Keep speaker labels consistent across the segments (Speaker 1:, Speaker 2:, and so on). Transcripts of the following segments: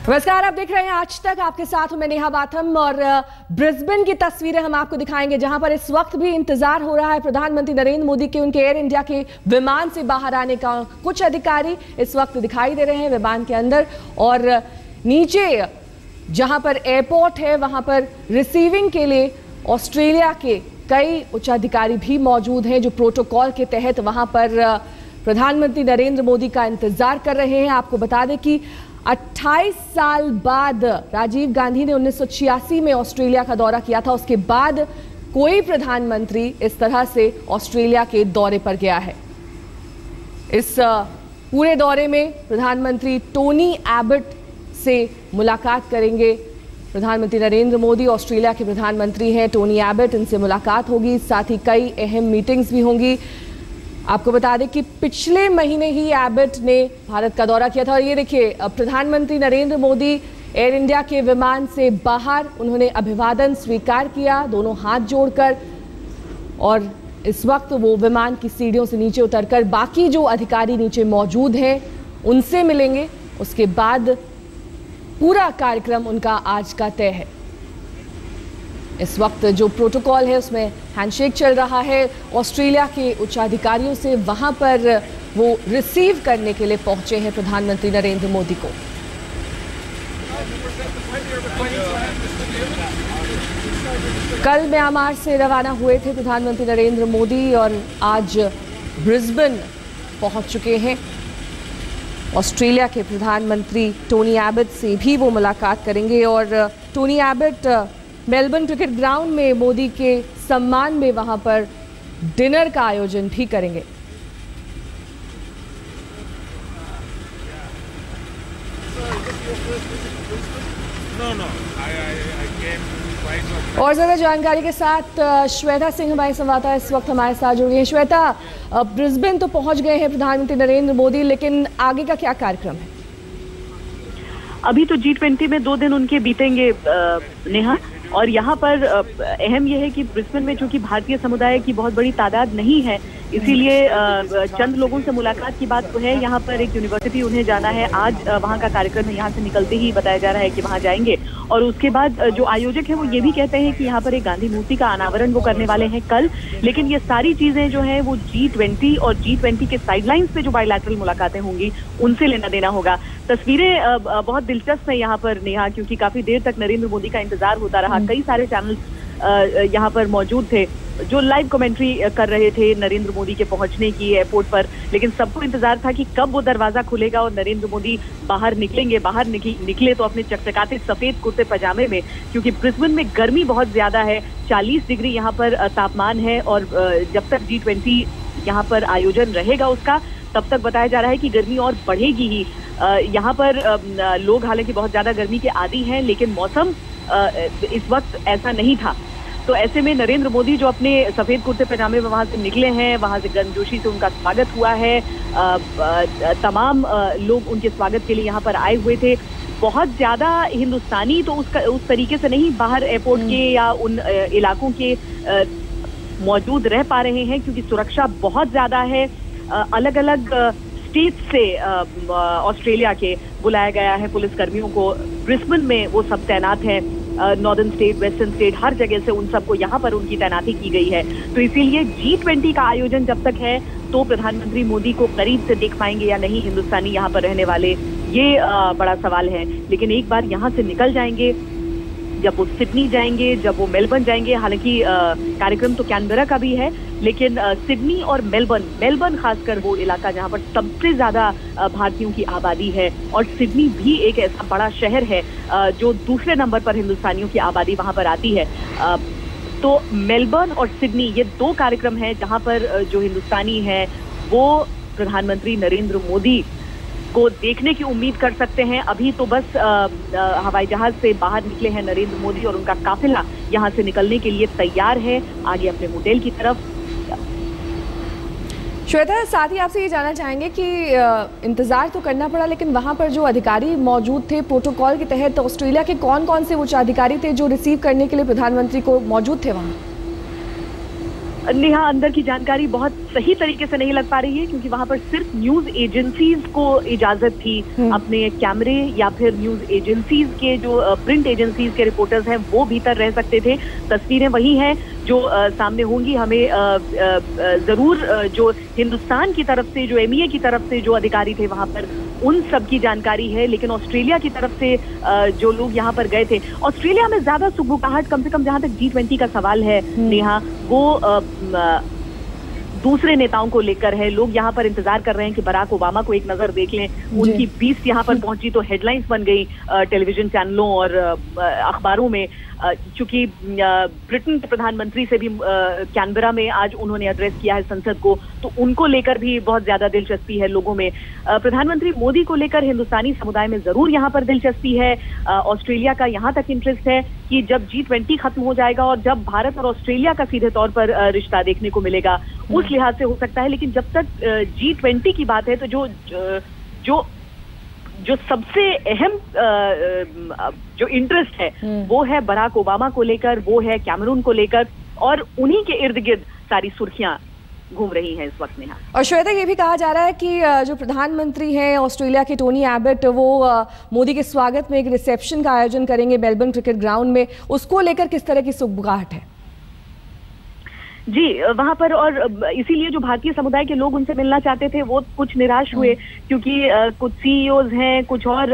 Speaker 1: नमस्कार, आप देख रहे हैं आज तक। आपके साथ हूं मैं नेहा बाथम और ब्रिस्बेन की तस्वीरें हम आपको दिखाएंगे, जहां पर इस वक्त भी इंतजार हो रहा है प्रधानमंत्री नरेंद्र मोदी के उनके एयर इंडिया के विमान से बाहर आने का। कुछ अधिकारी इस वक्त दिखाई दे रहे हैं विमान के अंदर, और नीचे जहां पर एयरपोर्ट है वहां पर रिसीविंग के लिए ऑस्ट्रेलिया के कई उच्चाधिकारी भी मौजूद हैं, जो प्रोटोकॉल के तहत वहां पर प्रधानमंत्री नरेंद्र मोदी का इंतजार कर रहे हैं। आपको बता दें कि 28 साल बाद राजीव गांधी ने 1986 में ऑस्ट्रेलिया का दौरा किया था। उसके बाद कोई प्रधानमंत्री इस तरह से ऑस्ट्रेलिया के दौरे पर गया है। इस पूरे दौरे में प्रधानमंत्री टोनी एबट से मुलाकात करेंगे। प्रधानमंत्री नरेंद्र मोदी ऑस्ट्रेलिया के प्रधानमंत्री हैं, टोनी एबट, इनसे मुलाकात होगी। साथ ही कई अहम मीटिंग्स भी होंगी। आपको बता दें कि पिछले महीने ही एबट ने भारत का दौरा किया था, और ये देखिए प्रधानमंत्री नरेंद्र मोदी एयर इंडिया के विमान से बाहर उन्होंने अभिवादन स्वीकार किया, दोनों हाथ जोड़कर, और इस वक्त वो विमान की सीढ़ियों से नीचे उतरकर बाकी जो अधिकारी नीचे मौजूद हैं उनसे मिलेंगे। उसके बाद पूरा कार्यक्रम उनका आज का तय है। इस वक्त जो प्रोटोकॉल है उसमें हैंडशेक चल रहा है ऑस्ट्रेलिया के उच्चाधिकारियों से। वहां पर वो रिसीव करने के लिए पहुंचे हैं प्रधानमंत्री नरेंद्र मोदी को। कल म्यांमार से रवाना हुए थे प्रधानमंत्री नरेंद्र मोदी और आज ब्रिस्बेन पहुंच चुके हैं। ऑस्ट्रेलिया के प्रधानमंत्री टोनी एबट से भी वो मुलाकात करेंगे, और Tony Abbott Melbourne cricket ground में मोदी के सम्मान में वहां पर डिनर का आयोजन भी करेंगे। और ज्यादा जानकारी के साथ श्वेता सिंह हमारी संवाददाता इस वक्त हमारे साथ जुड़ गई हैं। श्वेता, ब्रिस्बेन तो पहुंच गए हैं प्रधानमंत्री नरेंद्र मोदी, लेकिन आगे का क्या कार्यक्रम है?
Speaker 2: अभी तो G20 में 2 दिन उनके बीतेंगे नेहा, और यहाँ पर अहम यह है कि ब्रिस्बेन में चूंकि भारतीय समुदाय की बहुत बड़ी तादाद नहीं है, इसीलिए चंद लोगों से मुलाकात की बात तो है। यहाँ पर एक यूनिवर्सिटी उन्हें जाना है, आज वहाँ का कार्यक्रम है। यहाँ से निकलते ही बताया जा रहा है कि वहाँ जाएंगे, और उसके बाद जो आयोजक है वो ये भी कहते हैं कि यहाँ पर एक गांधी मूर्ति का अनावरण वो करने वाले हैं कल। लेकिन ये सारी चीजें जो है वो G20 और G20 के साइडलाइंस पे जो बायलैटरल मुलाकातें होंगी उनसे लेना देना होगा। तस्वीरें बहुत दिलचस्प है यहाँ पर नेहा, क्योंकि काफी देर तक नरेंद्र मोदी का इंतजार होता रहा। कई सारे चैनल्स यहाँ पर मौजूद थे जो लाइव कमेंट्री कर रहे थे नरेंद्र मोदी के पहुंचने की एयरपोर्ट पर, लेकिन सबको इंतजार था कि कब वो दरवाजा खुलेगा और नरेंद्र मोदी बाहर निकलेंगे। बाहर निकले तो अपने चकचकाते सफेद कुर्ते पजामे में, क्योंकि ब्रिस्बेन में गर्मी बहुत ज्यादा है। 40 डिग्री यहाँ पर तापमान है, और जब तक G20 यहाँ पर आयोजन रहेगा उसका, तब तक बताया जा रहा है कि गर्मी और बढ़ेगी ही। यहाँ पर लोग हालांकि बहुत ज्यादा गर्मी के आदी हैं, लेकिन मौसम इस वक्त ऐसा नहीं था। तो ऐसे में नरेंद्र मोदी जो अपने सफेद कुर्ते पजामे में वहां से निकले हैं, वहां से गर्मजोशी से उनका स्वागत हुआ है। तमाम लोग उनके स्वागत के लिए यहाँ पर आए हुए थे। बहुत ज्यादा हिंदुस्तानी तो उस तरीके से नहीं बाहर एयरपोर्ट के या उन इलाकों के मौजूद रह पा रहे हैं, क्योंकि सुरक्षा बहुत ज्यादा है। अलग अलग स्टेट से ऑस्ट्रेलिया के बुलाया गया है पुलिस कर्मियों को। ब्रिस्बेन में वो सब तैनात हैं, नॉर्दर्न स्टेट, वेस्टर्न स्टेट, हर जगह से उन सबको यहाँ पर उनकी तैनाती की गई है। तो इसीलिए G20 का आयोजन जब तक है तो प्रधानमंत्री मोदी को करीब से देख पाएंगे या नहीं हिंदुस्तानी यहाँ पर रहने वाले, ये बड़ा सवाल है। लेकिन एक बार यहाँ से निकल जाएंगे, जब वो सिडनी जाएंगे, जब वो मेलबर्न जाएंगे, हालांकि कार्यक्रम तो कैनबेरा का भी है, लेकिन सिडनी और मेलबर्न खासकर वो इलाका जहां पर सबसे ज्यादा भारतीयों की आबादी है, और सिडनी भी एक ऐसा बड़ा शहर है जो दूसरे नंबर पर हिंदुस्तानियों की आबादी वहां पर आती है। तो मेलबर्न और सिडनी ये 2 कार्यक्रम हैं जहां पर जो हिंदुस्तानी है वो प्रधानमंत्री नरेंद्र मोदी को देखने की उम्मीद कर सकते हैं। अभी तो बस हवाई जहाज से बाहर निकले हैं नरेंद्र मोदी, और उनका काफिला यहां से निकलने के लिए तैयार है आगे अपने होटल की तरफ।
Speaker 1: श्वेता, साथ ही आपसे ये जानना चाहेंगे कि इंतजार तो करना पड़ा, लेकिन वहां पर जो अधिकारी मौजूद थे प्रोटोकॉल के तहत, ऑस्ट्रेलिया के कौन कौन से उच्च अधिकारी थे जो रिसीव करने के लिए प्रधानमंत्री को मौजूद थे वहां?
Speaker 2: नेहा, अंदर की जानकारी बहुत सही तरीके से नहीं लग पा रही है, क्योंकि वहां पर सिर्फ न्यूज एजेंसीज को इजाजत थी अपने कैमरे या फिर न्यूज एजेंसीज के जो प्रिंट एजेंसीज के रिपोर्टर्स हैं वो भीतर रह सकते थे। तस्वीरें वही हैं जो सामने होंगी। हमें जरूर जो हिंदुस्तान की तरफ से, जो एमईए की तरफ से जो अधिकारी थे वहां पर, उन सब की जानकारी है। लेकिन ऑस्ट्रेलिया की तरफ से जो लोग यहाँ पर गए थे, ऑस्ट्रेलिया में ज्यादा सुगबुगाहट कम से कम जहां तक G20 का सवाल है नेहा, वो दूसरे नेताओं को लेकर है। लोग यहाँ पर इंतजार कर रहे हैं कि बराक ओबामा को एक नजर देख लें। उनकी 20 यहाँ पर पहुंची तो हेडलाइंस बन गई टेलीविजन चैनलों और अखबारों में, चूंकि ब्रिटेन के प्रधानमंत्री से भी कैनबरा में आज उन्होंने एड्रेस किया है संसद को, तो उनको लेकर भी बहुत ज्यादा दिलचस्पी है लोगों में। प्रधानमंत्री मोदी को लेकर हिंदुस्तानी समुदाय में जरूर यहाँ पर दिलचस्पी है। ऑस्ट्रेलिया का यहाँ तक इंटरेस्ट है कि जब G20 खत्म हो जाएगा और जब भारत और ऑस्ट्रेलिया का सीधे तौर पर रिश्ता देखने को मिलेगा, उस लिहाज से हो सकता है। लेकिन जब तक G20 की बात है तो जो सबसे अहम जो इंटरेस्ट है वो है बराक ओबामा को लेकर, वो है कैमरून को लेकर, और उन्हीं के इर्द गिर्द सारी सुर्खियां घूम रही हैं इस वक्त। नेहा,
Speaker 1: और श्वेता, ये भी कहा जा रहा है कि जो प्रधानमंत्री हैं ऑस्ट्रेलिया के टोनी एबट, वो मोदी के स्वागत में एक रिसेप्शन का आयोजन करेंगे मेलबर्न क्रिकेट ग्राउंड में। उसको लेकर किस तरह की सुगबुगाहट है?
Speaker 2: जी, वहां पर, और इसीलिए जो भारतीय समुदाय के लोग उनसे मिलना चाहते थे वो कुछ निराश हुए, क्योंकि कुछ सीईओज हैं, कुछ और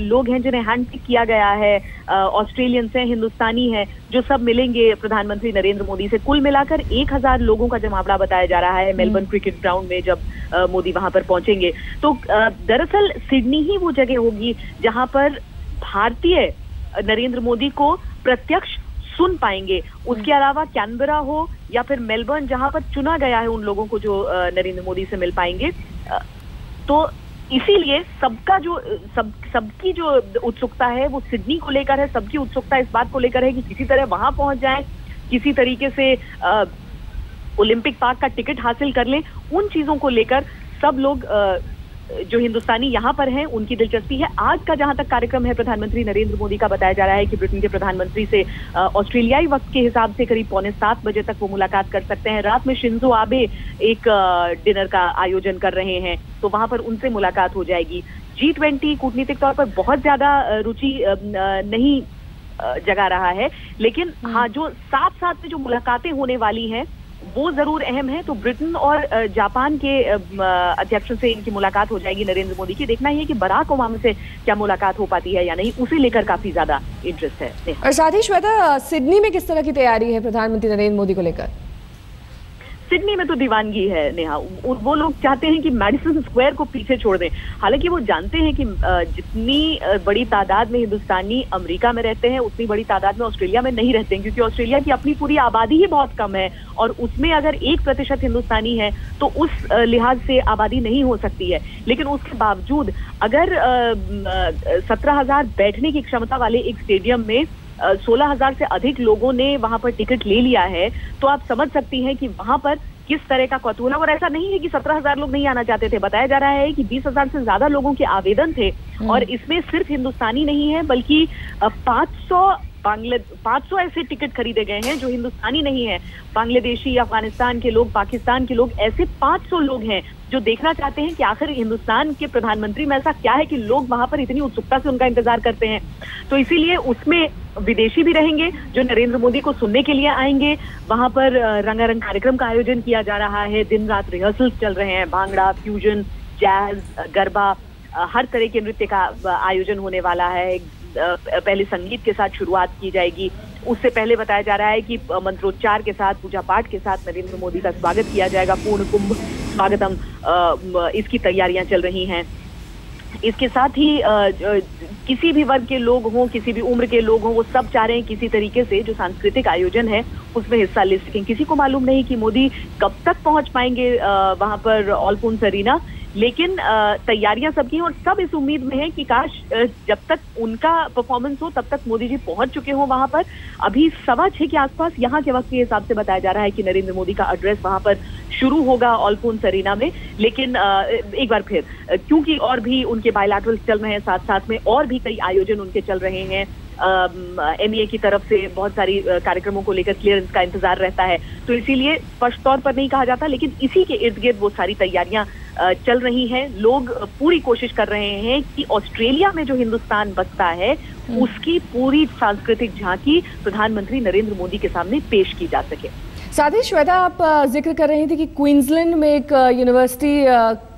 Speaker 2: लोग हैं जिन्हें हैंड पिक किया गया है, ऑस्ट्रेलियंस हैं, हिंदुस्तानी हैं, जो सब मिलेंगे प्रधानमंत्री नरेंद्र मोदी से। कुल मिलाकर 1000 लोगों का जमावड़ा बताया जा रहा है मेलबर्न क्रिकेट ग्राउंड में जब मोदी वहां पर पहुंचेंगे। तो दरअसल सिडनी ही वो जगह होगी जहां पर भारतीय नरेंद्र मोदी को प्रत्यक्ष सुन पाएंगे। उसके अलावा कैनबरा हो या फिर मेलबर्न, जहां पर चुना गया है उन लोगों को जो नरेंद्र मोदी से मिल पाएंगे। तो इसीलिए सबकी जो उत्सुकता है वो सिडनी को लेकर है। सबकी उत्सुकता इस बात को लेकर है कि किसी तरह वहां पहुंच जाएं, किसी तरीके से ओलंपिक पार्क का टिकट हासिल कर लें। उन चीजों को लेकर सब लोग जो हिंदुस्तानी यहाँ पर हैं उनकी दिलचस्पी है। आज का जहां तक कार्यक्रम है प्रधानमंत्री नरेंद्र मोदी का, बताया जा रहा है कि ब्रिटेन के प्रधानमंत्री से ऑस्ट्रेलियाई वक्त के हिसाब से करीब 6:45 बजे तक वो मुलाकात कर सकते हैं। रात में शिंजो आबे एक डिनर का आयोजन कर रहे हैं, तो वहां पर उनसे मुलाकात हो जाएगी। G20 कूटनीतिक तौर पर बहुत ज्यादा रुचि नहीं जगा रहा है, लेकिन हाँ, जो साथ साथ में जो मुलाकातें होने वाली हैं वो जरूर अहम है। तो ब्रिटेन और जापान के अध्यक्ष से इनकी मुलाकात हो जाएगी नरेंद्र मोदी की। देखना है कि बराक ओबामा से क्या मुलाकात हो पाती है या नहीं, उसे लेकर काफी ज्यादा इंटरेस्ट है।
Speaker 1: और साथ ही श्वेता, सिडनी में किस तरह की तैयारी है प्रधानमंत्री नरेंद्र मोदी को लेकर?
Speaker 2: सिडनी में तो दीवानगी है नेहा। वो लोग चाहते हैं कि मैडिसन स्क्वायर को पीछे छोड़ दें। हालांकि वो जानते हैं कि जितनी बड़ी तादाद में हिंदुस्तानी अमेरिका में रहते हैं उतनी बड़ी तादाद में ऑस्ट्रेलिया में नहीं रहते हैं, क्योंकि ऑस्ट्रेलिया की अपनी पूरी आबादी ही बहुत कम है और उसमें अगर 1% हिंदुस्तानी है तो उस लिहाज से आबादी नहीं हो सकती है। लेकिन उसके बावजूद अगर 17,000 बैठने की क्षमता वाले एक स्टेडियम में 16,000 से अधिक लोगों ने वहां पर टिकट ले लिया है, तो आप समझ सकती हैं कि वहां पर किस तरह का कौतूहल है। और ऐसा नहीं है कि 17,000 लोग नहीं आना चाहते थे, बताया जा रहा है कि 20,000 से ज्यादा लोगों के आवेदन थे, और इसमें सिर्फ हिंदुस्तानी नहीं है बल्कि 500 ऐसे टिकट खरीदे गए हैं जो हिंदुस्तानी नहीं है। बांग्लादेशी, अफगानिस्तान के लोग, पाकिस्तान के लोग, ऐसे 500 लोग हैं जो देखना चाहते हैं कि आखिर हिंदुस्तान के प्रधानमंत्री में ऐसा क्या है कि लोग वहां पर इतनी उत्सुकता से उनका इंतजार करते हैं। तो इसीलिए उसमें विदेशी भी रहेंगे जो नरेंद्र मोदी को सुनने के लिए आएंगे। वहां पर रंगारंग कार्यक्रम का आयोजन किया जा रहा है, दिन रात रिहर्सल्स चल रहे हैं, भांगड़ा, फ्यूजन, जैज, गरबा, हर तरह के नृत्य का आयोजन होने वाला है। पहले संगीत के साथ शुरुआत की जाएगी, उससे पहले बताया जा रहा है कि मंत्रोच्चार के साथ, पूजा पाठ के साथ नरेंद्र मोदी का स्वागत किया जाएगा। पूर्ण कुंभ स्वागतम, इसकी तैयारियां चल रही हैं। इसके साथ ही किसी भी वर्ग के लोग हों, किसी भी उम्र के लोग हों, वो सब चाह रहे हैं किसी तरीके से जो सांस्कृतिक आयोजन है उसमें हिस्सा ले सकें। किसी को मालूम नहीं कि मोदी कब तक पहुंच पाएंगे वहां पर ऑलपून अरीना, लेकिन तैयारियां सबकी हैं और सब इस उम्मीद में है कि काश जब तक उनका परफॉर्मेंस हो तब तक मोदी जी पहुंच चुके हों वहां पर। अभी 6:15 के आसपास यहाँ के वक्त के हिसाब से बताया जा रहा है कि नरेंद्र मोदी का एड्रेस वहां पर शुरू होगा ऑलपून अरीना में। लेकिन एक बार फिर, क्योंकि और भी उनके बायलैटरल्स चल रहे हैं, साथ साथ में और भी कई आयोजन उनके चल रहे हैं, एमईए की तरफ से बहुत सारी कार्यक्रमों को लेकर क्लियरेंस का इंतजार रहता है, तो इसीलिए स्पष्ट तौर पर नहीं कहा जाता, लेकिन इसी के इर्द गिर्द वो सारी तैयारियां चल रही हैं। लोग पूरी कोशिश कर रहे हैं कि ऑस्ट्रेलिया में जो हिंदुस्तान बसता है उसकी पूरी सांस्कृतिक झांकी प्रधानमंत्री नरेंद्र मोदी के सामने पेश की जा सके।
Speaker 1: साथ ही श्वेता, आप जिक्र कर रही थी कि क्वींसलैंड में एक यूनिवर्सिटी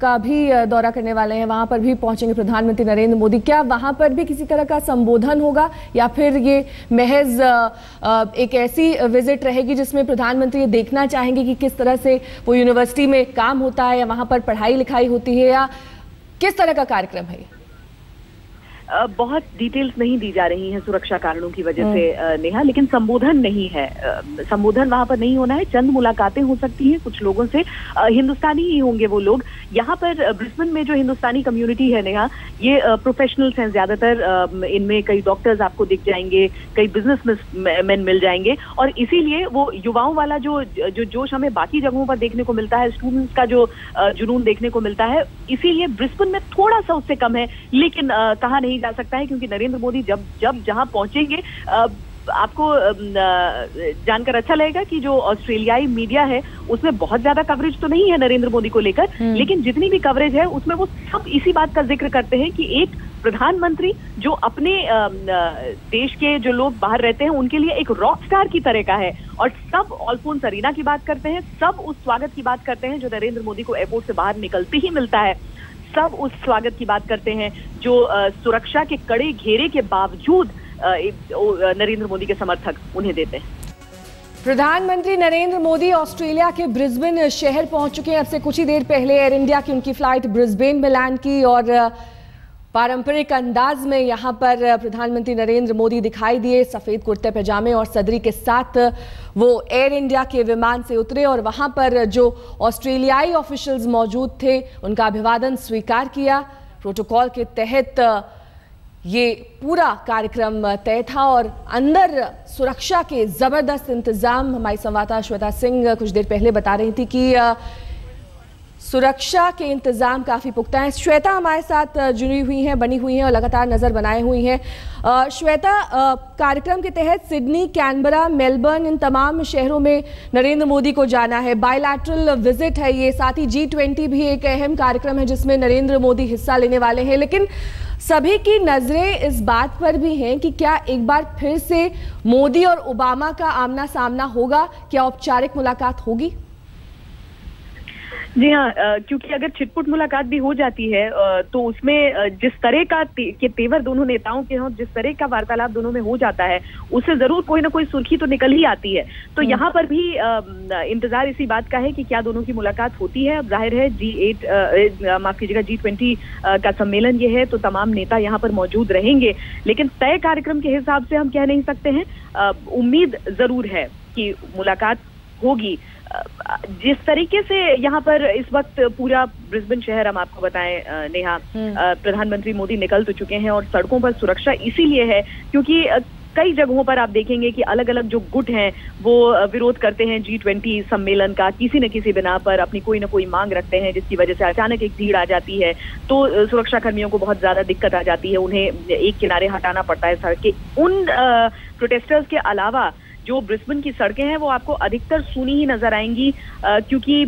Speaker 1: का भी दौरा करने वाले हैं, वहां पर भी पहुंचेंगे प्रधानमंत्री नरेंद्र मोदी। क्या वहां पर भी किसी तरह का संबोधन होगा या फिर ये महज एक ऐसी विजिट रहेगी जिसमें प्रधानमंत्री ये देखना चाहेंगे कि किस तरह से वो यूनिवर्सिटी में काम होता है या वहां पर पढ़ाई लिखाई होती है, या किस तरह का कार्यक्रम है?
Speaker 2: बहुत डिटेल्स नहीं दी जा रही हैं सुरक्षा कारणों की वजह से नेहा, लेकिन संबोधन नहीं है, संबोधन वहां पर नहीं होना है। चंद मुलाकातें हो सकती हैं कुछ लोगों से, हिंदुस्तानी ही होंगे वो लोग। यहाँ पर ब्रिस्बेन में जो हिंदुस्तानी कम्युनिटी है नेहा, ये प्रोफेशनल्स हैं ज्यादातर, इनमें कई डॉक्टर्स आपको दिख जाएंगे, कई बिजनेसमैन मिल जाएंगे, और इसीलिए वो युवाओं वाला जो जोश हमें बाकी जगहों पर देखने को मिलता है, स्टूडेंट्स का जो जुनून देखने को मिलता है, इसीलिए ब्रिस्बेन में थोड़ा सा उससे कम है। लेकिन कहा नहीं जा सकता है क्योंकि नरेंद्र मोदी जब जहां पहुंचेंगे, आपको जानकर अच्छा लगेगा कि जो ऑस्ट्रेलियाई मीडिया है उसमें बहुत ज्यादा कवरेज तो नहीं है नरेंद्र मोदी को लेकर, लेकिन जितनी भी कवरेज है उसमें वो सब इसी बात का जिक्र करते हैं कि एक प्रधानमंत्री जो अपने देश के जो लोग बाहर रहते हैं उनके लिए एक रॉक स्टार की तरह का है, और सब अल्फोंस अरीना की बात करते हैं, सब उस स्वागत की बात करते हैं जो नरेंद्र मोदी को एयरपोर्ट से बाहर निकलते ही मिलता है, सब उस स्वागत की बात करते हैं जो सुरक्षा के कड़े घेरे के बावजूद नरेंद्र मोदी के समर्थक उन्हें देते हैं।
Speaker 1: प्रधानमंत्री नरेंद्र मोदी ऑस्ट्रेलिया के ब्रिस्बेन शहर पहुंच चुके हैं। अब से कुछ ही देर पहले एयर इंडिया की उनकी फ्लाइट ब्रिस्बेन में लैंड की और पारंपरिक अंदाज में यहां पर प्रधानमंत्री नरेंद्र मोदी दिखाई दिए। सफेद कुर्ते पैजामे और सदरी के साथ वो एयर इंडिया के विमान से उतरे और वहां पर जो ऑस्ट्रेलियाई ऑफिशियल्स मौजूद थे उनका अभिवादन स्वीकार किया। प्रोटोकॉल के तहत ये पूरा कार्यक्रम तय था और अंदर सुरक्षा के जबरदस्त इंतजाम। हमारी संवाददाता श्वेता सिंह कुछ देर पहले बता रही थी कि सुरक्षा के इंतजाम काफी पुख्ता हैं। श्वेता हमारे साथ जुड़ी हुई हैं, बनी हुई हैं और लगातार नजर बनाए हुई हैं। श्वेता, कार्यक्रम के तहत सिडनी, कैनबरा, मेलबर्न, इन तमाम शहरों में नरेंद्र मोदी को जाना है। बायलैटरल विजिट है ये, साथ ही G20 भी एक अहम कार्यक्रम है जिसमें नरेंद्र मोदी हिस्सा लेने वाले हैं। लेकिन सभी की नजरें इस बात पर भी हैं कि क्या एक बार फिर से मोदी और ओबामा का आमना सामना होगा, क्या औपचारिक मुलाकात होगी?
Speaker 2: जी हाँ, क्योंकि अगर छिटपुट मुलाकात भी हो जाती है तो उसमें जिस तरह का के तेवर दोनों नेताओं के हों, जिस तरह का वार्तालाप दोनों में हो जाता है, उससे जरूर कोई ना कोई सुर्खी तो निकल ही आती है। तो यहाँ पर भी इंतजार इसी बात का है कि क्या दोनों की मुलाकात होती है। अब जाहिर है G20 का सम्मेलन ये है तो तमाम नेता यहाँ पर मौजूद रहेंगे, लेकिन तय कार्यक्रम के हिसाब से हम कह नहीं सकते हैं। उम्मीद जरूर है कि मुलाकात होगी। जिस तरीके से यहाँ पर इस वक्त पूरा ब्रिस्बेन शहर, हम आपको बताएं नेहा, प्रधानमंत्री मोदी निकल तो चुके हैं और सड़कों पर सुरक्षा इसीलिए है क्योंकि कई जगहों पर आप देखेंगे कि अलग अलग जो गुट हैं वो विरोध करते हैं G20 सम्मेलन का, किसी न किसी बिना पर अपनी कोई ना कोई मांग रखते हैं, जिसकी वजह से अचानक एक भीड़ आ जाती है तो सुरक्षा कर्मियों को बहुत ज्यादा दिक्कत आ जाती है, उन्हें एक किनारे हटाना पड़ता है सड़क के। उन प्रोटेस्टर्स के अलावा जो ब्रिस्बेन की सड़कें हैं वो आपको अधिकतर सूनी ही नजर आएंगी, क्योंकि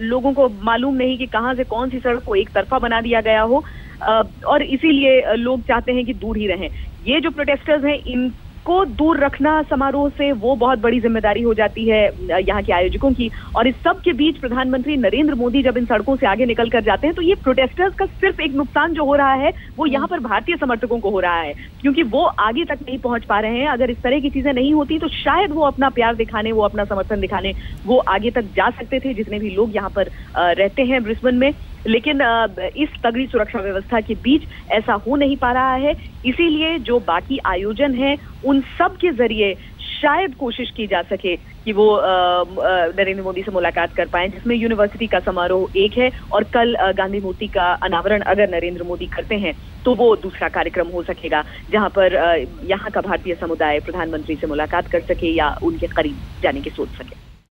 Speaker 2: लोगों को मालूम नहीं कि कहां से कौन सी सड़क को एक तरफा बना दिया गया हो, और इसीलिए लोग चाहते हैं कि दूर ही रहें। ये जो प्रोटेस्टर्स हैं इनको दूर रखना समारोह से वो बहुत बड़ी जिम्मेदारी हो जाती है यहाँ के आयोजकों की। और इस सब के बीच प्रधानमंत्री नरेंद्र मोदी जब इन सड़कों से आगे निकल कर जाते हैं तो ये प्रोटेस्टर्स का सिर्फ एक नुकसान जो हो रहा है वो यहाँ पर भारतीय समर्थकों को हो रहा है, क्योंकि वो आगे तक नहीं पहुंच पा रहे हैं। अगर इस तरह की चीजें नहीं होती तो शायद वो अपना प्यार दिखाने, वो अपना समर्थन दिखाने वो आगे तक जा सकते थे, जितने भी लोग यहाँ पर रहते हैं ब्रिस्बेन में। लेकिन इस तगड़ी सुरक्षा व्यवस्था के बीच ऐसा हो नहीं पा रहा है, इसीलिए जो बाकी आयोजन है उन सब के जरिए शायद कोशिश की जा सके कि वो नरेंद्र मोदी से मुलाकात कर पाएं, जिसमें यूनिवर्सिटी का समारोह एक है और कल गांधी मूर्ति का अनावरण अगर नरेंद्र मोदी करते हैं तो वो दूसरा कार्यक्रम हो सकेगा, जहां पर यहाँ का भारतीय समुदाय प्रधानमंत्री से मुलाकात कर सके या उनके करीब जाने की सोच सके।